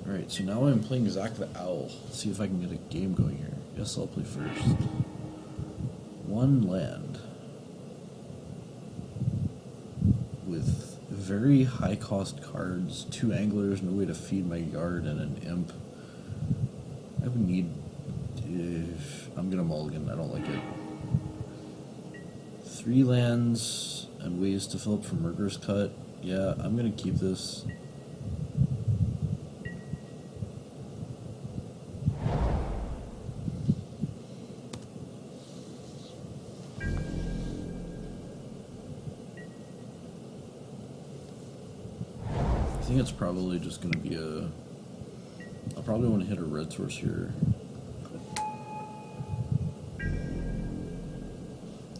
Alright, so now I'm playing Zack the Owl. Let's see if I can get a game going here. Guess I'll play first. One land. With very high cost cards, 2 anglers, no way to feed my yard, and an imp. I would need... I'm gonna mulligan, I don't like it. 3 lands and ways to fill up for Murderous Cut. Yeah, I'm gonna keep this. I think it's probably just gonna be a... I'll probably want to hit a red source here.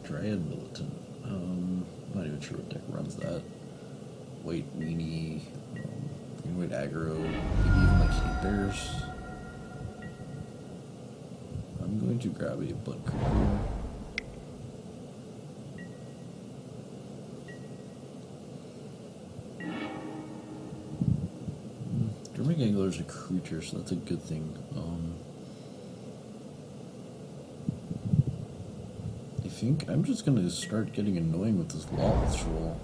Dryad Militant. I'm not even sure what deck runs that. White Weenie, green white aggro, maybe even like Hatebears. I'm going to grab a Blood Creeper. Drumming Angler is a creature, so that's a good thing. I think I'm just gonna start getting annoying with this Lawless roll.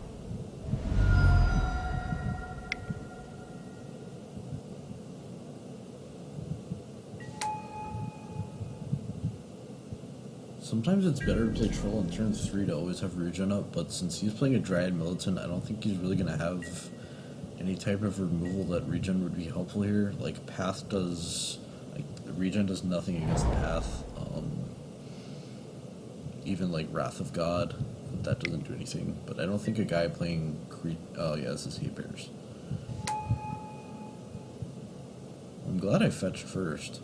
Sometimes it's better to play Troll on turn 3 to always have regen up, but since he's playing a Dryad Militant, I don't think he's really gonna have any type of removal that regen would be helpful here. Like, Path does... like, regen does nothing against Path. Even, like, Wrath of God, that doesn't do anything. But I don't think a guy playing oh, yeah, this is Hatebears. I'm glad I fetched first.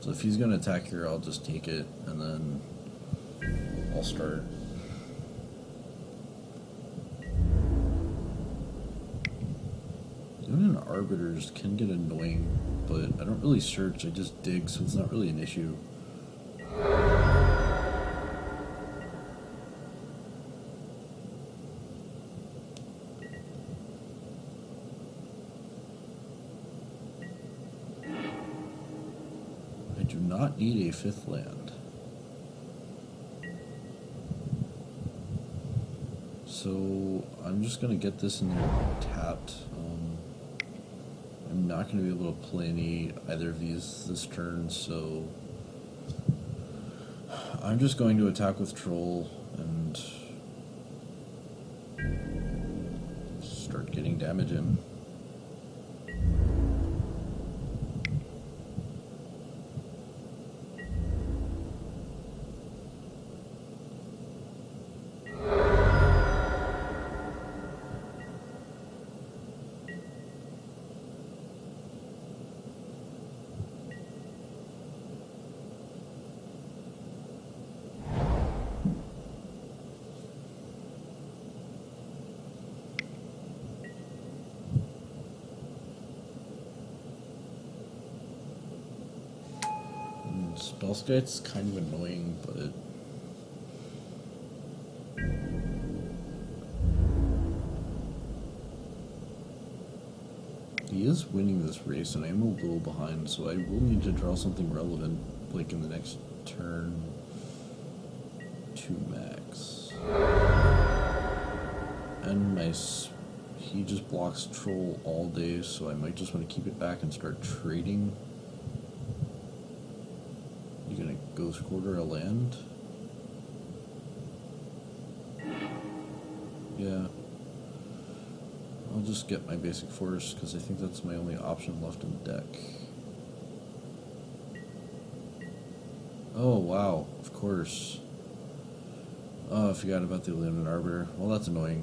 So if he's gonna attack here, I'll just take it, and then I'll start. Doing an Arbiters can get annoying, but I don't really search, I just dig, so it's not really an issue. I do not need a 5th land. So I'm just gonna get this in there tapped. I'm not going to be able to play either of these this turn, so I'm just going to attack with Troll and start getting damage in. Spellskite's kind of annoying, but he is winning this race, and I'm a little behind, so I will need to draw something relevant, like in the next turn 2 max. And he just blocks Troll all day, so I might just want to keep it back and start trading. You gonna Ghost Quarter a land? Yeah. I'll just get my basic force, because I think that's my only option left in the deck. Oh, wow, of course. Oh, I forgot about the Illumined Arbiter. Well, that's annoying.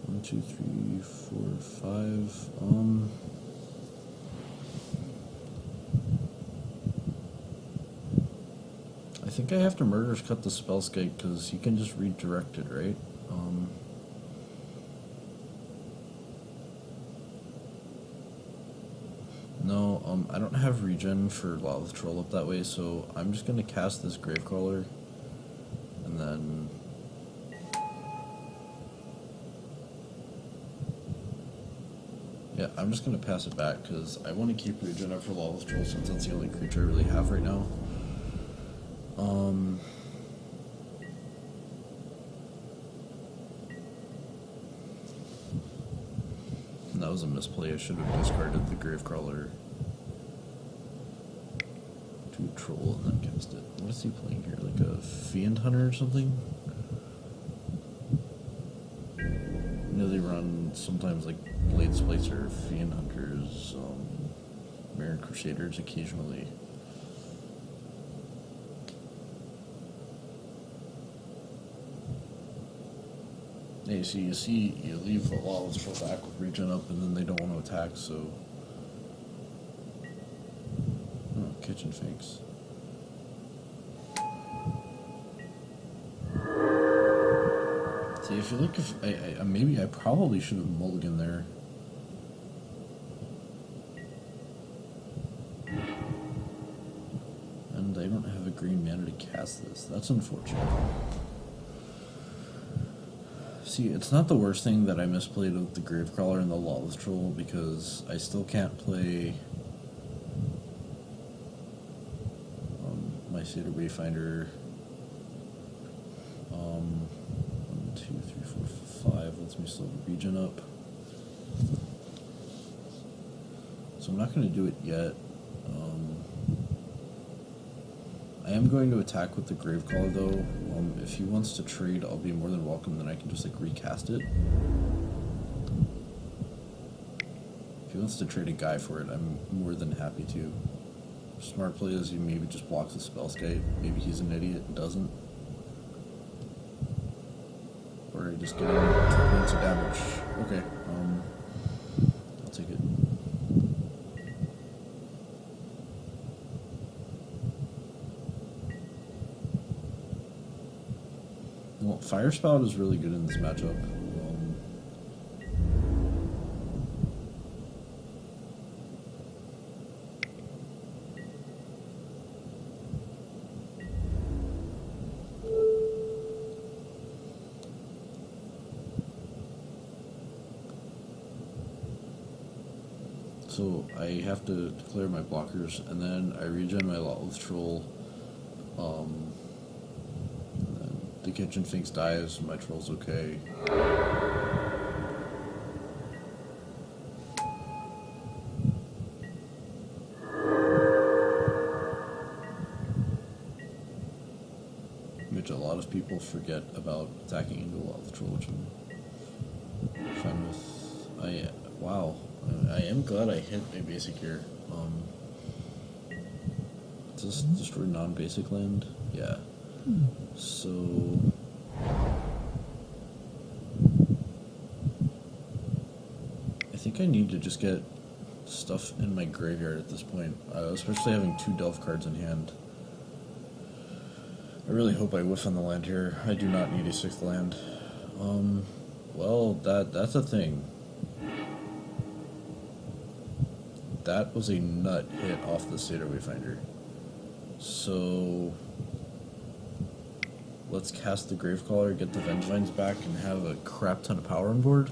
One, two, three, four, 5. I think I have to Murderous Cut the Spellskite because he can just redirect it, right? No, I don't have regen for Lawless Troll up that way, so I'm just gonna cast this Gravecrawler, and then... Yeah, I'm just gonna pass it back, because I want to keep regen up for Lawless Troll since that's the only creature I really have right now. And that was a misplay. I should have discarded the Gravecrawler to Troll and then cast it. What is he playing here? Like a Fiend Hunter or something? You know they run sometimes like Blade Splicer, Fiend Hunters, Mirror Crusaders occasionally. Yeah, you see, you leave the Lawless Troll back with regen up, and then they don't want to attack, so... Oh, Kitchen Finks. See, I feel like if maybe I probably should have mulliganed there. And I don't have a green mana to cast this. That's unfortunate. See, it's not the worst thing that I misplayed with the Gravecrawler and the Lawless Troll, because I still can't play my Seder Wayfinder. 1, 2, 3, 4, 5 lets me still regen up. So I'm not going to do it yet. I am going to attack with the Gravecaller though. If he wants to trade, I'll be more than welcome, then I can just like recast it. If he wants to trade a guy for it, I'm more than happy to. Smart play is he maybe just blocks the Spellskite. Maybe he's an idiot and doesn't. Or I just get him 2 points of damage. Okay, I'll take it. Well, Fire Spout is really good in this matchup. So I have to declare my blockers, and then I regen my Lawless Troll. And then the Kitchen Finks dies, my Troll's okay. Which a lot of people forget about attacking into a Lawless Troll, which I'm fine with. Wow. I am glad I hit a basic here. Does this destroy non-basic land? Yeah. So... I think I need to just get stuff in my graveyard at this point, especially having 2 Delve cards in hand. I really hope I whiff on the land here. I do not need a 6th land. Well, that's a thing. That was a nut hit off the Seder Wayfinder. So let's cast the Gravecaller, get the Vengevines back, and have a crap ton of power on board.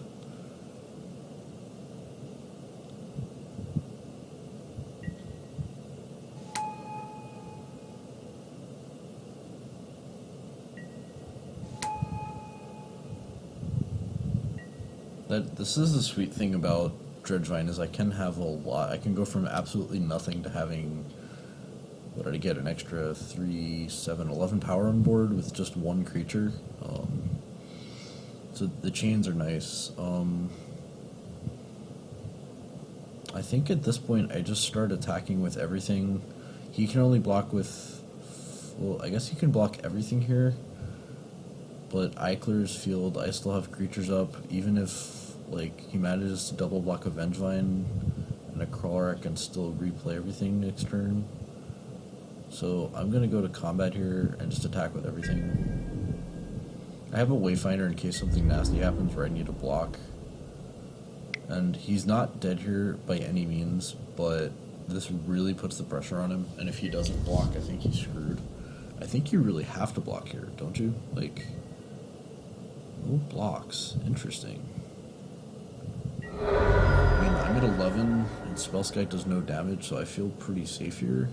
This is the sweet thing about Dredgevine, is I can have a lot. I can go from absolutely nothing to having, what did I get, an extra 3, 7, 11 power on board with just 1 creature. So the chains are nice. I think at this point I just start attacking with everything. He can only block with, well, I guess he can block everything here, but Eichler's Field, I still have creatures up, even if like he manages to double block a Vengevine and a Crawler, I can still replay everything next turn. So I'm gonna go to combat here and just attack with everything. I have a Wayfinder in case something nasty happens where I need a block. And he's not dead here by any means, but this really puts the pressure on him, and if he doesn't block, I think he's screwed. I think you really have to block here, don't you? Like, no blocks. Interesting. I mean, I'm at 11, and Spellskite does no damage, so I feel pretty safe here.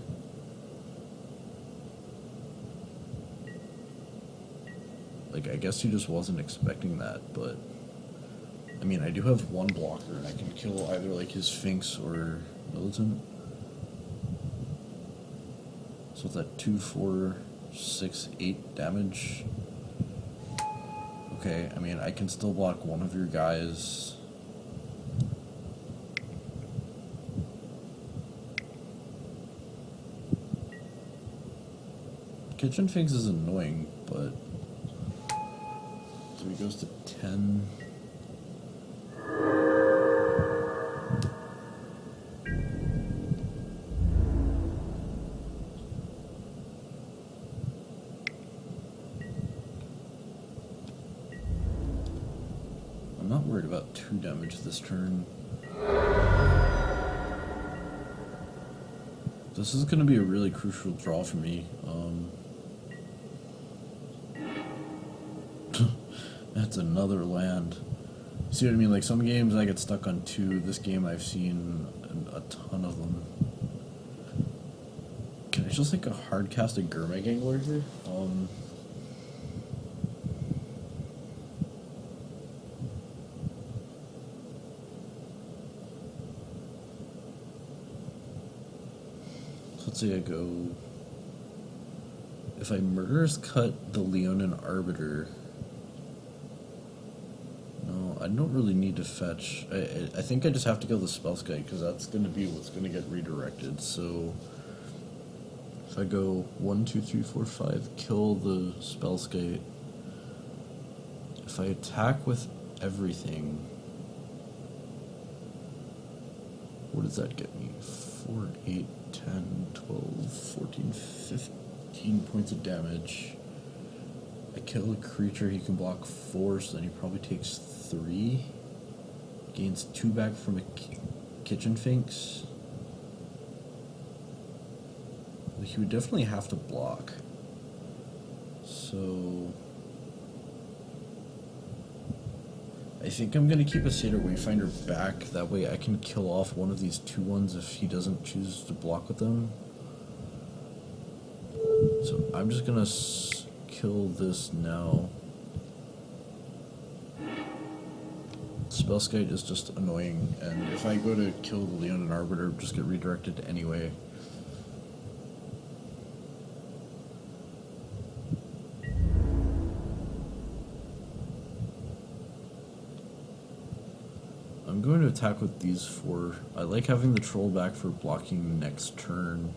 Like, I guess he just wasn't expecting that, but... I mean, I do have one blocker, and I can kill either, like, his Sphinx or Militant. So it's at 2, 4, 6, 8 damage. Okay, I mean, I can still block one of your guys. Kitchen Sphinx is annoying, but... So he goes to 10... I'm not worried about 2 damage this turn. This is going to be a really crucial draw for me. That's another land. See what I mean? Like, some games I get stuck on 2. This game I've seen a ton of them. Can I just, like, a hard cast a Gurmag Angler here? Let's say I go... If I Murderous Cut the Leonin Arbiter... No, I don't really need to fetch. I think I just have to kill the Spellskite, because that's going to be what's going to get redirected. So... If I go 1, 2, 3, 4, 5, kill the Spellskite. If I attack with everything... What does that get me? 4, 8, 10, 12, 14, 15 points of damage. I kill a creature, he can block 4, so then he probably takes 3. Gains 2 back from a Kitchen Sphinx. Well, he would definitely have to block. So... I think I'm going to keep a Satyr Wayfinder back, that way I can kill off one of these 2/1s if he doesn't choose to block with them. So I'm just going to kill this now. Spellskite is just annoying, and if I go to kill the Leonin Arbiter, just get redirected anyway. I'm going to attack with these 4. I like having the troll back for blocking next turn.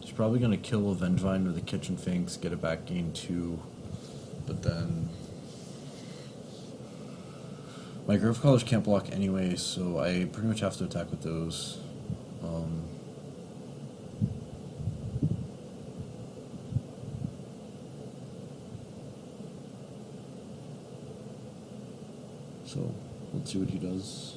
He's probably going to kill a Dredgevine with a Kitchen Sphinx, get it back, gain 2. But then... My Grove Collars can't block anyway, so I pretty much have to attack with those. So, let's see what he does.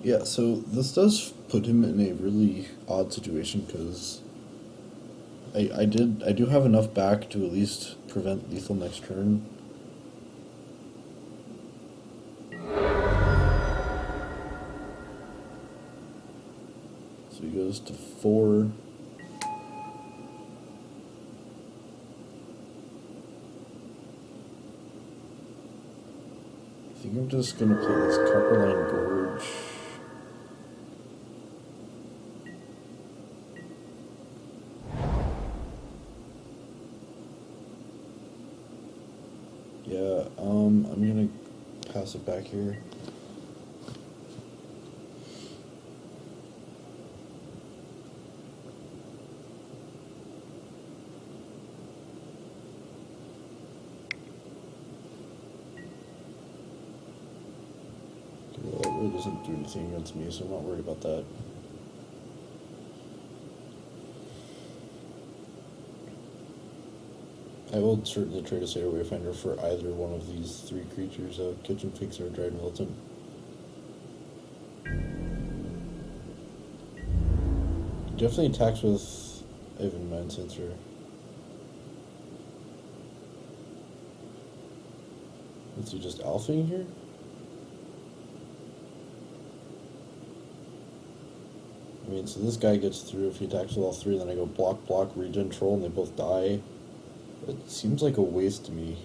Yeah, so this does put him in a really odd situation, because I do have enough back to at least prevent lethal next turn. So he goes to 4. I think I'm just gonna play this Copperline Gorge. I'm gonna pass it back here. That really doesn't do anything against me, so I'm not worried about that. I will certainly trade a Satyr Wayfinder for either one of these three creatures, Kitchen Finks or a Dried Militant. Definitely attacks with Evan Mind Sensor. Is he just alphaing here? I mean, so this guy gets through if he attacks with all three, then I go block, block, regen, troll, and they both die. It seems like a waste to me.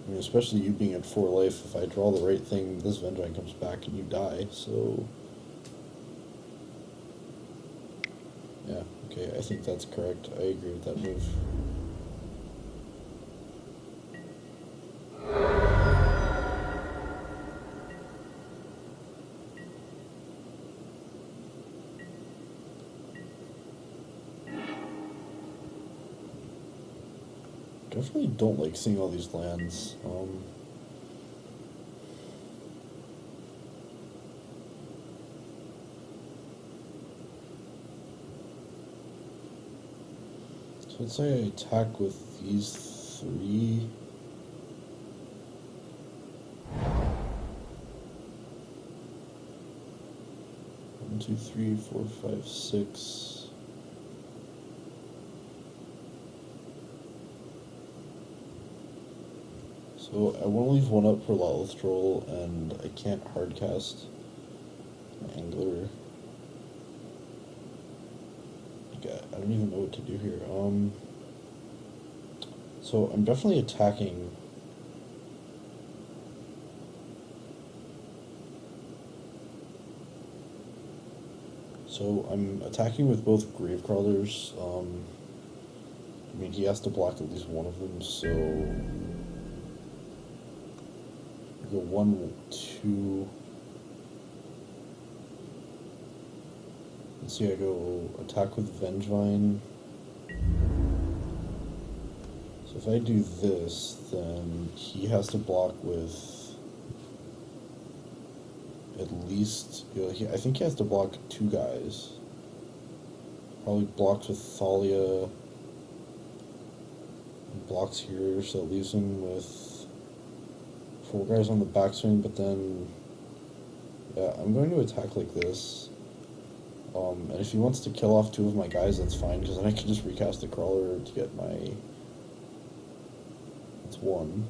I mean, especially you being at 4 life, if I draw the right thing, this Vengevine comes back and you die, so... Yeah, okay, I think that's correct. I agree with that move. Definitely don't like seeing all these lands. So let's say I attack with these three. One, two, three, 4, 5, 6. So I want to leave one up for Lilith Troll, and I can't hardcast Angler. I don't even know what to do here. So I'm definitely attacking. So I'm attacking with both Gravecrawlers. I mean, he has to block at least one of them, so... I go 1, 2... Let's see, I go attack with Vengevine. So if I do this, then he has to block with at least, I think he has to block 2 guys. Probably blocks with Thalia. And blocks here, so that leaves him with 4 guys on the backswing, but then, yeah, I'm going to attack like this. And if he wants to kill off 2 of my guys, that's fine, because then I can just recast the crawler to get my... That's 1.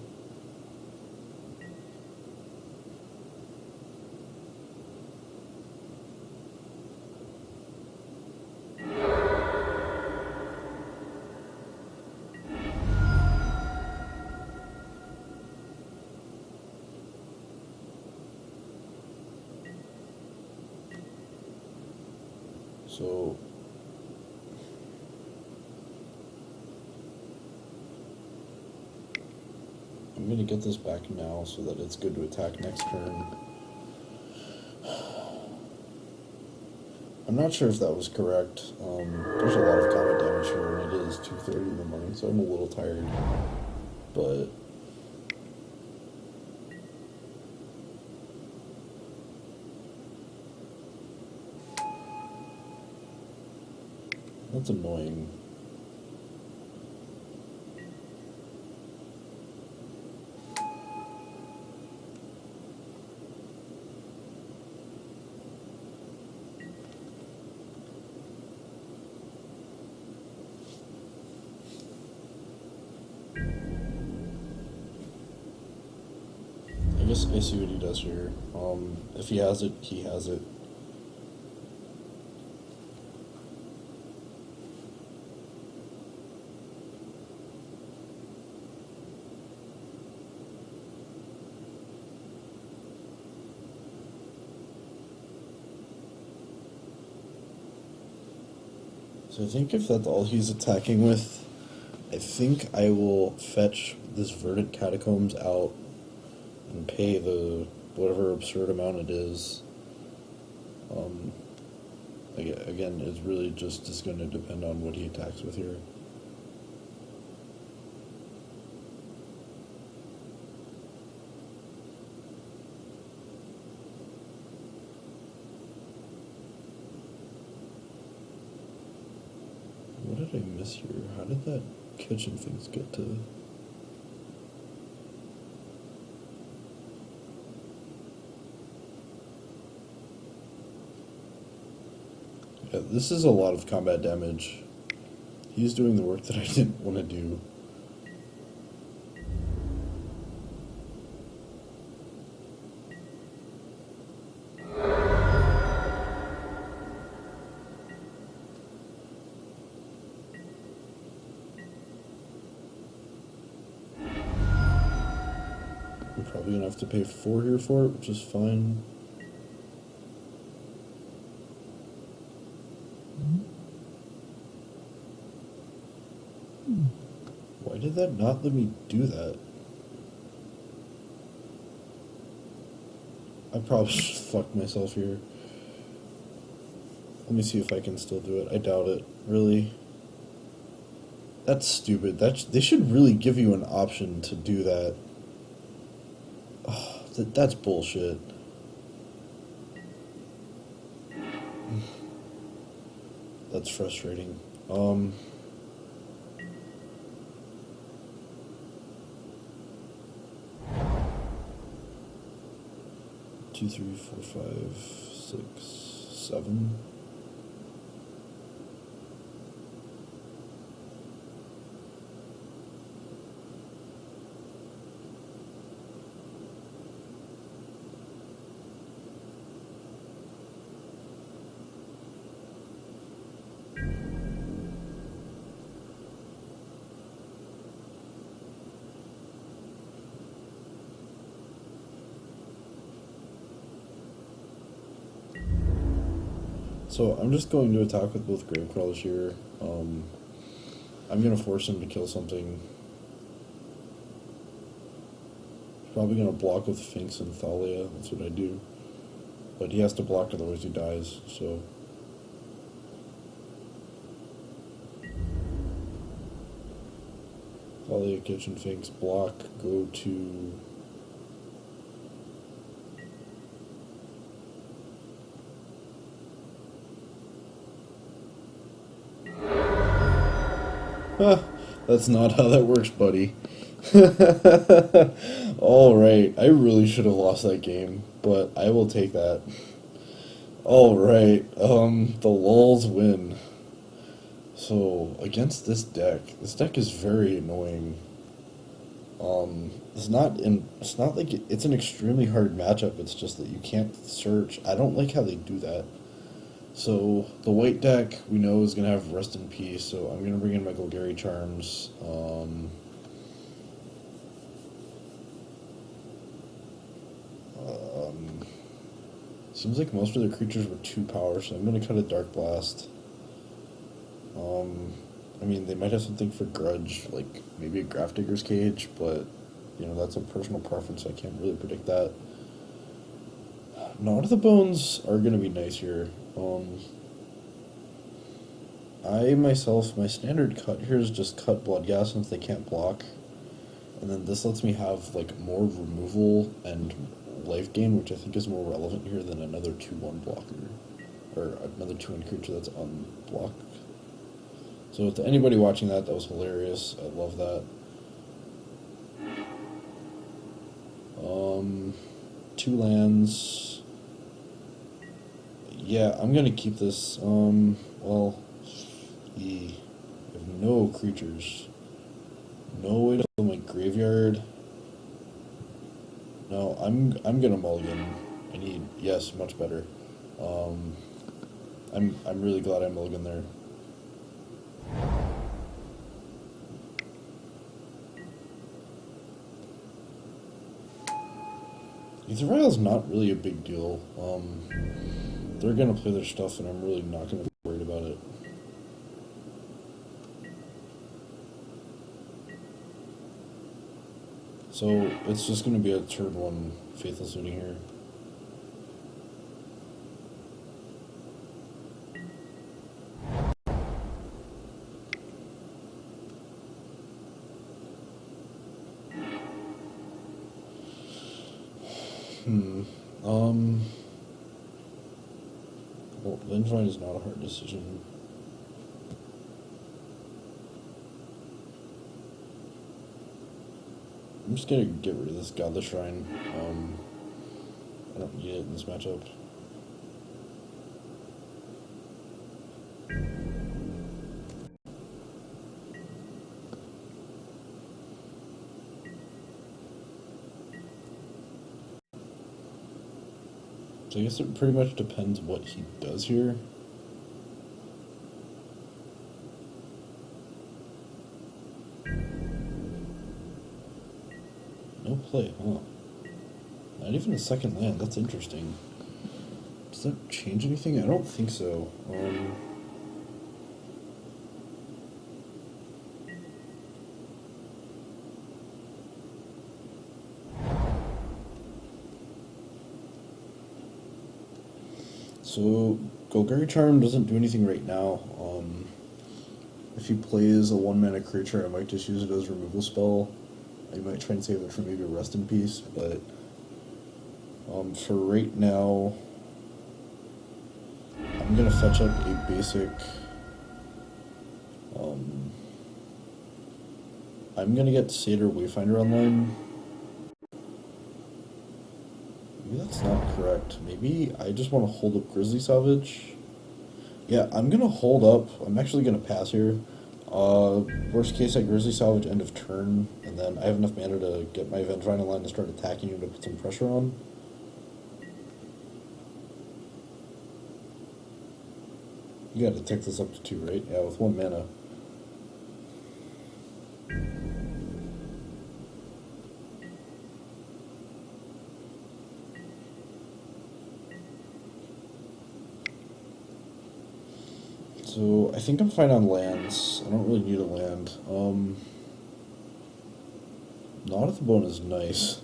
So... I'm going to get this back now so that it's good to attack next turn. I'm not sure if that was correct. There's a lot of combat damage here, and it is 2:30 in the morning, so I'm a little tired. But... that's annoying. I guess I see what he does here. If he has it, he has it. So I think if that's all he's attacking with, I think I will fetch this Verdant Catacombs out and pay the whatever absurd amount it is. Again, it's really just is going to depend on what he attacks with here. What did I miss here? How did that kitchen things get to... Yeah, this is a lot of combat damage. He's doing the work that I didn't want to do. I'm probably gonna have to pay 4 here for it, which is fine. Why did that not let me do that? I probably just fucked myself here. Let me see if I can still do it. I doubt it. Really? That's stupid. They should really give you an option to do that. Oh, that's bullshit. That's frustrating. 2, 3, 4, 5, 6, 7. So I'm just going to attack with both Gravecrawlers here. I'm going to force him to kill something. Probably going to block with Sphinx and Thalia. That's what I do. But he has to block, otherwise he dies. So Thalia, Kitchen Sphinx, block, go to... That's not how that works, buddy. Alright, I really should have lost that game, but I will take that. Alright, the lulls win. So, against this deck is very annoying. It's not like it's an extremely hard matchup, it's just that you can't search. I don't like how they do that. So, the white deck, we know, is going to have Rest in Peace, so I'm going to bring in my Golgari Charms. Seems like most of their creatures were 2 power, so I'm going to cut a Dark Blast. I mean, they might have something for Grudge, like maybe a Grafdigger's Cage, but, you know, that's a personal preference, I can't really predict that. None of the Bones are going to be nice here. My standard cut here is just cut Bloodghast since they can't block. And then this lets me have, like, more removal and life gain, which I think is more relevant here than another 2/1 blocker. Or another 2/1 creature that's unblocked. So to anybody watching that was hilarious. I love that. 2 lands. Yeah, I'm gonna keep this. Well, I have no creatures. No way to fill my graveyard. No, I'm gonna mulligan. Yes, much better. I'm really glad I mulligan there. Ether Vial's not really a big deal. They're gonna play their stuff, and I'm really not gonna be worried about it. So it's just going to be a turn 1 Faithless Looting here. Well, Dredgevine is not a hard decision. I'm just gonna get rid of this Godless Shrine. I don't need it in this matchup. So I guess it pretty much depends what he does here. No play, huh? Not even a second land, that's interesting. Does that change anything? I don't think so. So, Golgari Charm doesn't do anything right now. If he plays a 1-mana creature, I might just use it as a removal spell. I might try and save it for maybe a Rest in Peace, but for right now, I'm gonna fetch up a basic. I'm gonna get Satyr Wayfinder online. Maybe that's not correct. Maybe I just want to hold up Grizzly Salvage. Yeah, I'm gonna hold up. I'm actually gonna pass here. Worst case, I Grizzly Salvage end of turn, and then I have enough mana to get my Dredgevine online and start attacking you to put some pressure on. You gotta take this up to 2, right? Yeah, with 1 mana. So, I think I'm fine on lands. I don't really need a land. Not at the Bone is nice.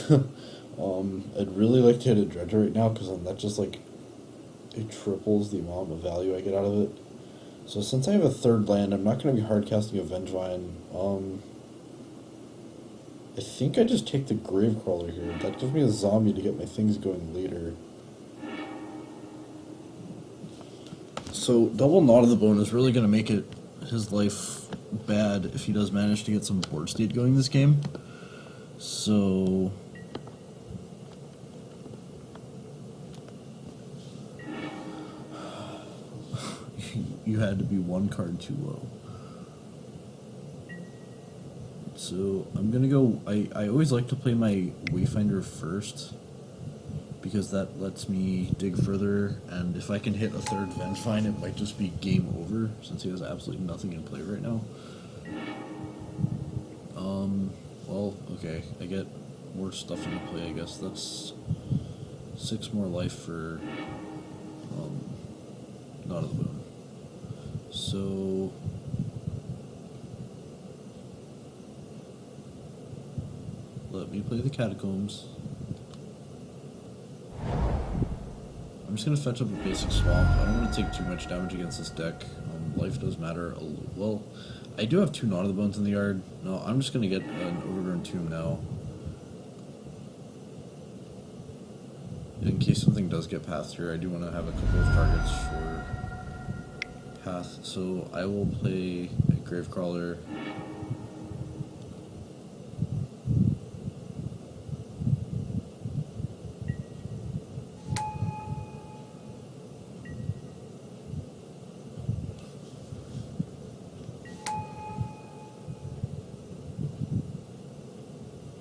I'd really like to hit a Dredger right now, because then that just, like, it triples the amount of value I get out of it. So since I have a 3rd land, I'm not going to be hard casting a Dredgevine. I think I just take the Gravecrawler here. That gives me a zombie to get my things going later. So double Knot of the Bone is really going to make it his life bad if he does manage to get some board state going this game. So you had to be 1 card too low. So I'm gonna go. I always like to play my Wayfinder first, because that lets me dig further, and if I can hit a 3rd Dredgevine, it might just be game over, since he has absolutely nothing in play right now. Well, okay, I get more stuff into play, I guess. That's 6 more life for Knot of the Bone. So let me play the Catacombs. I'm just going to fetch up a basic Swamp. I don't want to take too much damage against this deck. Life does matter. Well, I do have 2 Knot of the Bones in the yard. No, I'm just going to get an Overgrown Tomb now. In case something does get Path here, I do want to have a couple of targets for Path. So I will play a Gravecrawler.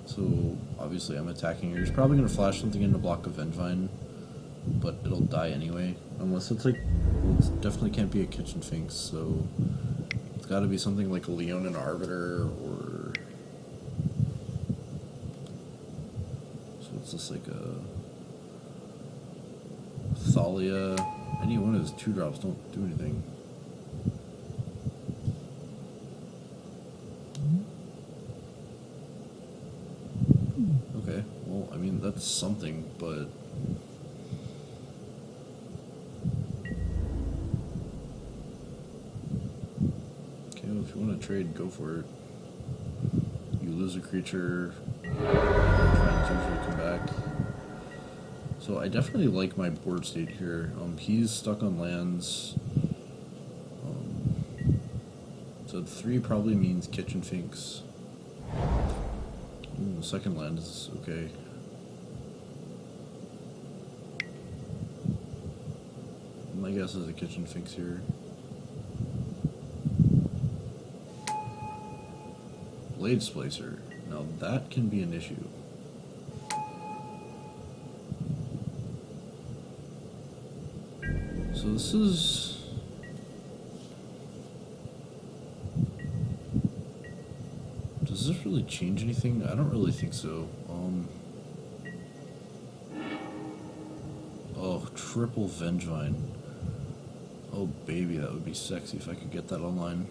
So obviously I'm attacking here. He's probably going to flash something in to block a Dredgevine, but it'll die anyway. Unless it's like, well, it definitely can't be a Kitchen Finks, so it's got to be something like a Leonin Arbiter, or so it's just like a Thalia. Any one of his 2-drops don't do anything. mean, that's something, but... Okay, well, if you want to trade, go for it. You lose a creature, trying to usually come back. So I definitely like my board state here. He's stuck on lands. So 3 probably means Kitchen Finks. Ooh, the second land is okay. My guess is a Kitchen Finks here. Blade Splicer. Now that can be an issue. So this is... Does this really change anything? I don't really think so. Oh, triple Vengevine. Oh baby, that would be sexy if I could get that online.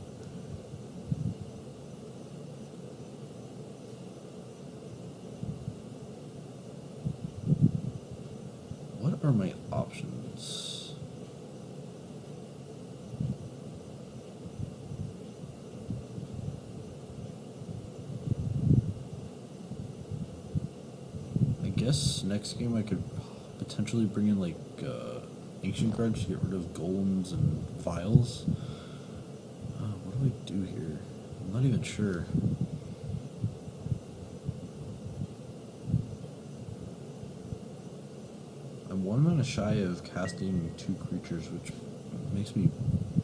What are my options? I guess next game I could potentially bring in like ancient cards to get rid of golems and vials. What do I do here? I'm not even sure. I'm 1 mana shy of casting 2 creatures, which makes me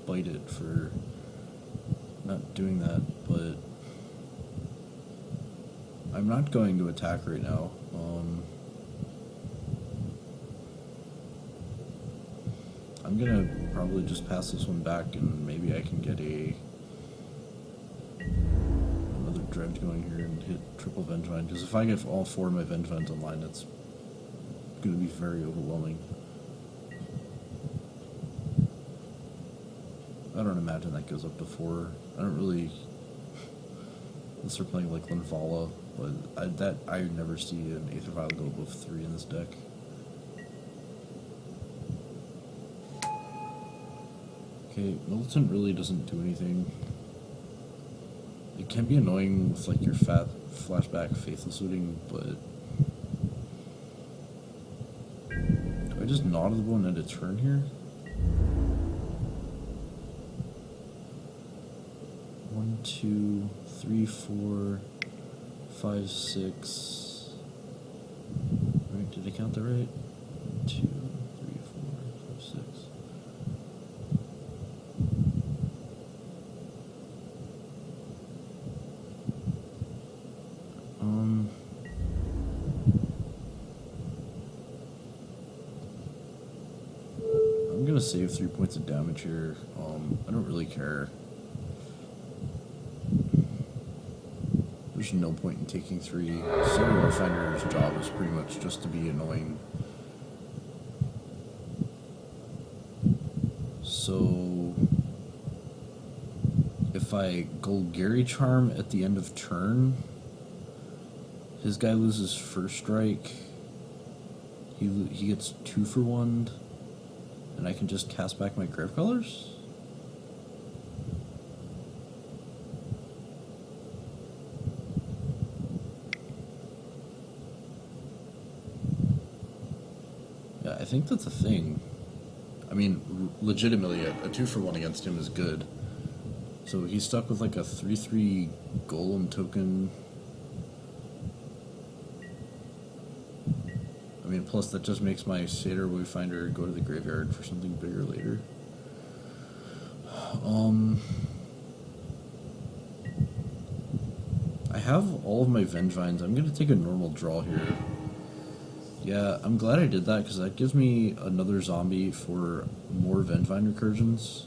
bite it for not doing that, but I'm not going to attack right now. I'm gonna probably just pass this one back and maybe I can get another Dredge going here and hit triple Vengevine, because if I get all 4 of my Vengevines online, that's gonna be very overwhelming. I don't imagine that goes up to 4. I don't really... Unless they're playing like Linvala, but I never see an Aether Vial go above 3 in this deck. Okay, Militant really doesn't do anything. It can be annoying with like your fat flashback Faithless Looting, but... Do I just nod the bow and end a turn here? 1, 2, 3, 4, 5, 6. Right, did I count that right? 1, 2, 3, 4, 5, 6. I'm gonna save 3 points of damage here. I don't really care. There's no point in taking 3. Solar Warfinder's job is pretty much just to be annoying. So if I Golgari Charm at the end of turn, his guy loses first strike. He gets 2 for 1, and I can just cast back my Grave Colors? Yeah, I think that's a thing. I mean, legitimately, a 2 for 1 against him is good. So he's stuck with like a 3/3 Golem token. I mean, plus that just makes my Satyr Wayfinder go to the graveyard for something bigger later. I have all of my Vengevines. I'm going to take a normal draw here. Yeah, I'm glad I did that, because that gives me another zombie for more Vengevine recursions.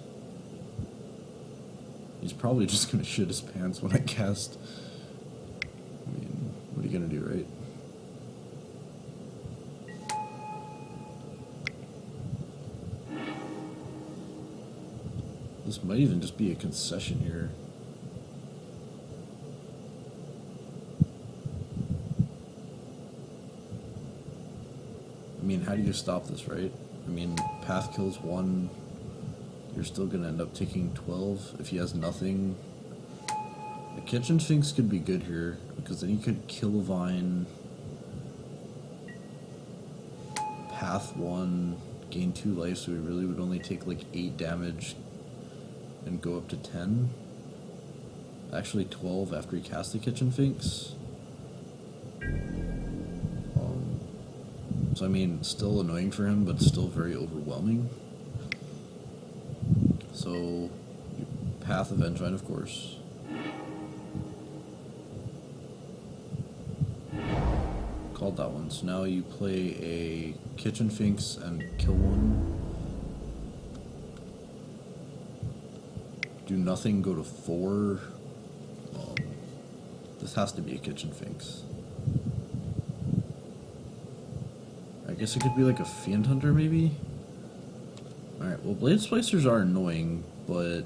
He's probably just going to shit his pants when I cast. I mean, what are you going to do, right? This might even just be a concession here. mean, how do you stop this, right? I mean, path kills 1, you're still gonna end up taking 12 if he has nothing. The Kitchen Sphinx could be good here, because then he could kill a vine, path 1, gain 2 life, so he really would only take like 8 damage and go up to 10. Actually 12 after he casts the Kitchen Sphinx. So I mean, still annoying for him, but still very overwhelming. So, you path the Dredgevine, of course. Called that one. So now you play a Kitchen Sphinx and kill one. Do nothing, go to 4. This has to be a Kitchen Sphinx. I guess it could be like a Fiend Hunter, maybe? Alright, well, Blade Splicers are annoying, but...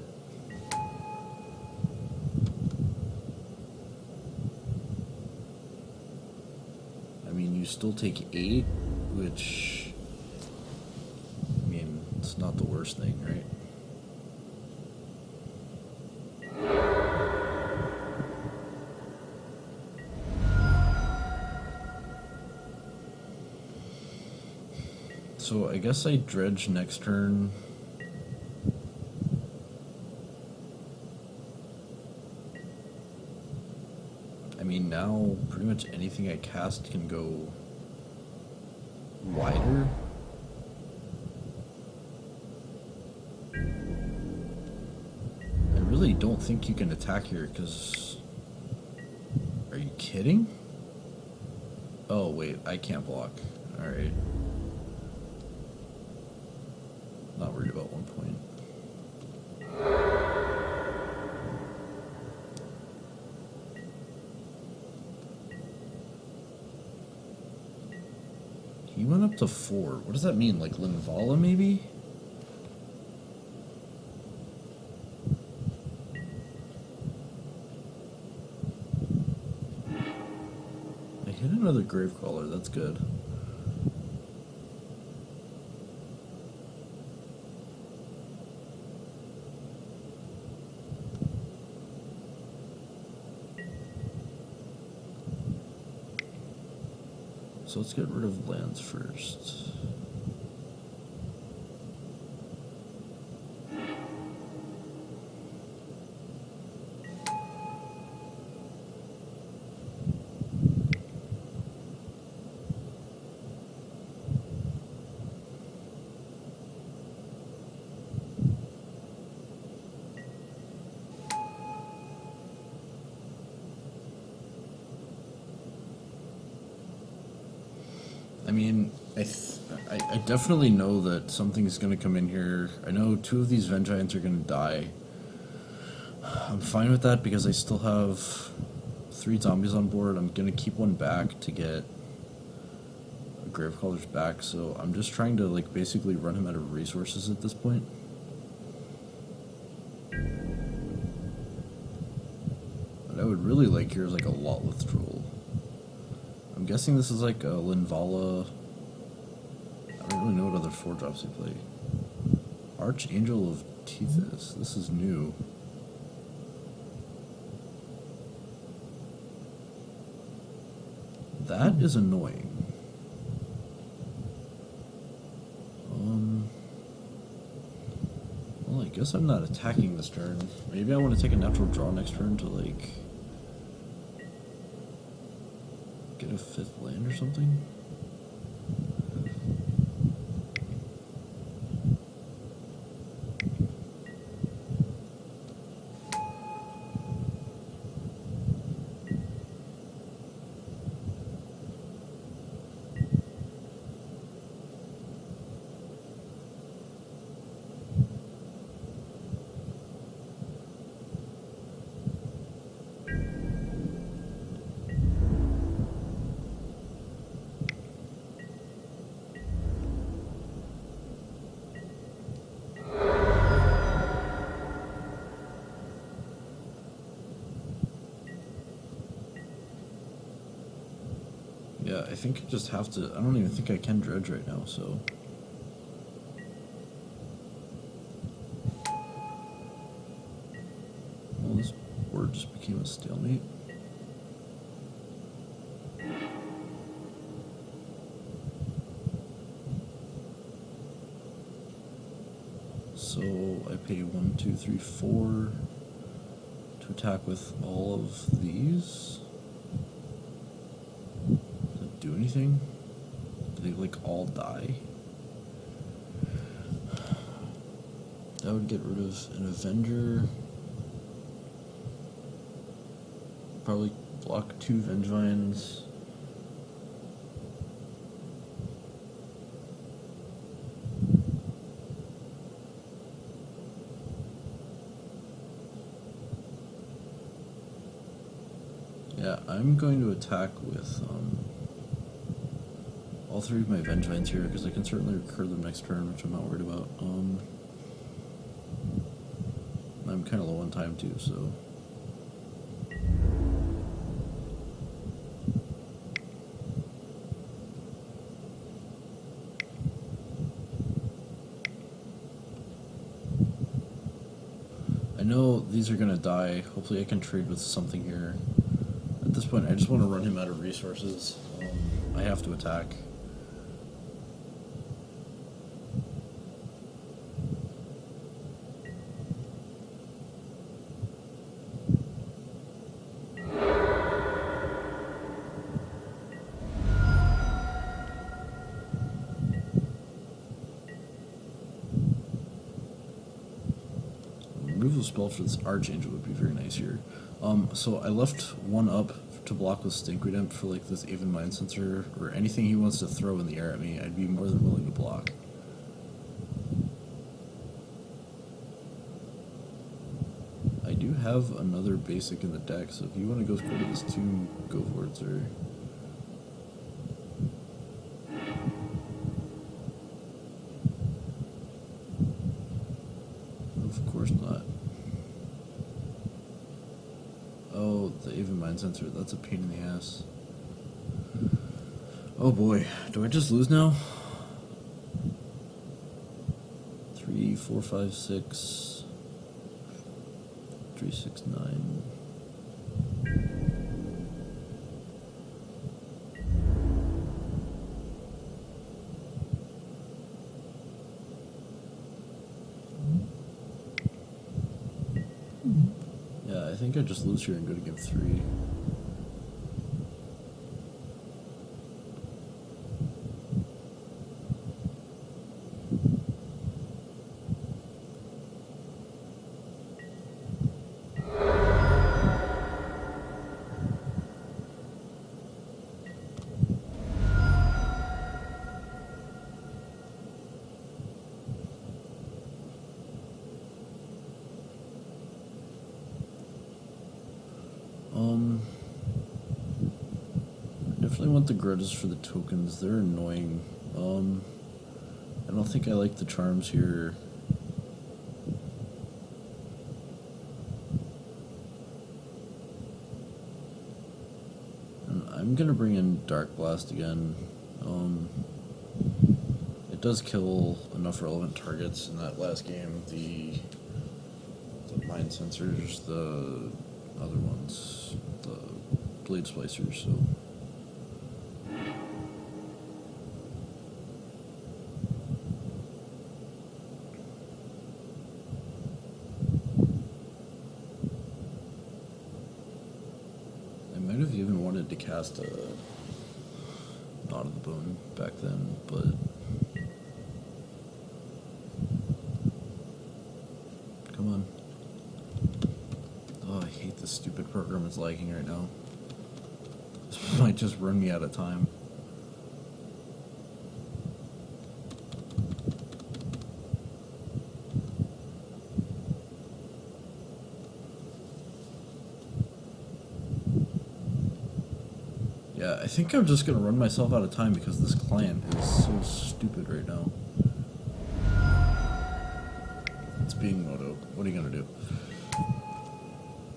I mean, you still take 8, which... I mean, it's not the worst thing, right? So I guess I dredge next turn. I mean, now pretty much anything I cast can go wider. I really don't think you can attack here, because... Are you kidding? Oh wait, I can't block. Alright. Not worried about 1 point. He went up to 4. What does that mean? Like Linvala, maybe? I hit another Gravecrawler. That's good. So let's get rid of lands first. I mean, I definitely know that something's going to come in here. I know 2 of these Vengiants are going to die. I'm fine with that because I still have 3 zombies on board. I'm going to keep 1 back to get Gravecrawler's back, so I'm just trying to, like, basically run him out of resources at this point. What I would really like here is, like, a Lotleth Troll. I'm guessing this is like a Linvala. I don't really know what other 4-drops they play. Archangel of Tethys. This is new. That is annoying. Well, I guess I'm not attacking this turn. Maybe I want to take a natural draw next turn to, like, get a 5th land or something? Yeah, I think I just have to... I don't even think I can dredge right now, so... Well, this board just became a stalemate. So I pay 1, 2, 3, 4 to attack with all of these. Does it do anything? Do they like all die? That would get rid of an Avenger. Probably block 2 Dredgevines. Yeah, I'm going to attack with all 3 of my Dredgevines here, because I can certainly recur them next turn, which I'm not worried about. I'm kind of low on time too, so... I know these are gonna die. Hopefully I can trade with something here. At this point, I just want to run him out of resources. I have to attack. Removal spell for this Archangel would be very nice here. So I left 1 up to block with Stink Redempt for like this Aven Mind Sensor, or anything he wants to throw in the air at me. I'd be more than willing to block. I do have another basic in the deck, so if you want to go for this too, go for it, sir. Of course not. Oh, the Aven Mind Sensor, that's a pain in the ass. Oh boy, do I just lose now? 3, 4, 5, 6, 3, 6, 9. Yeah, I think I just lose here and go to game 3. I definitely want the grudges for the tokens. They're annoying. I don't think I like the charms here. And I'm gonna bring in Dark Blast again. It does kill enough relevant targets in that last game. The Mind Sensors, the other ones, the Blade Splicers, so... I might have even wanted to cast a Knot of the Bone back then, but... Come on. Oh, I hate this stupid program it's lagging right now. This might just run me out of time. Yeah, I think I'm just gonna run myself out of time because this client is so stupid right now. It's being Moto. What are you gonna do?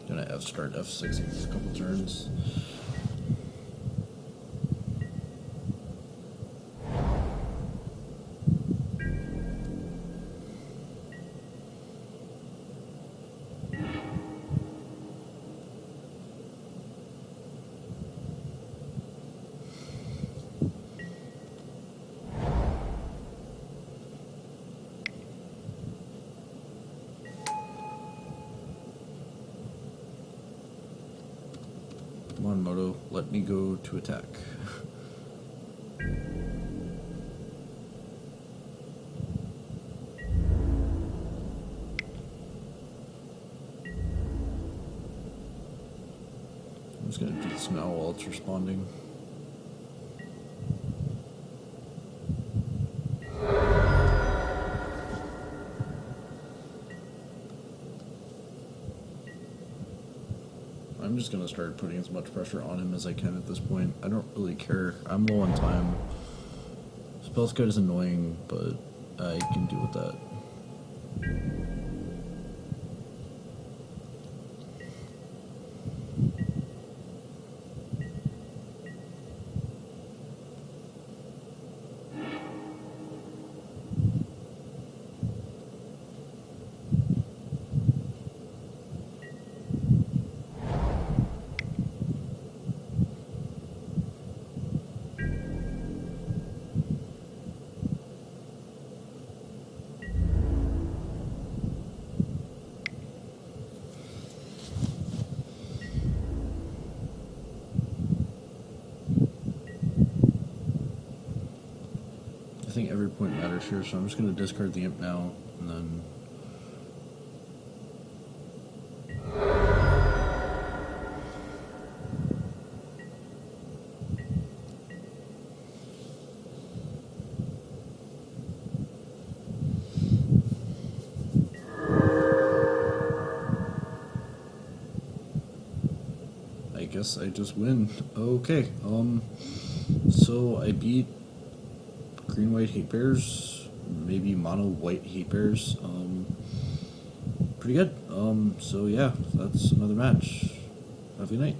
Gonna start F6 in a couple turns. let me go to attack. I'm just gonna do this now while it's responding. I'm just gonna start putting as much pressure on him as I can at this point. I don't really care. I'm low on time. Spell Scout is annoying, but I can deal with that. I think every point matters here, so I'm just going to discard the imp now, and then... I guess I just win. Okay, so I beat Green White Hatebears, maybe Mono White Hatebears. Pretty good. So yeah, that's another match. Have a good night.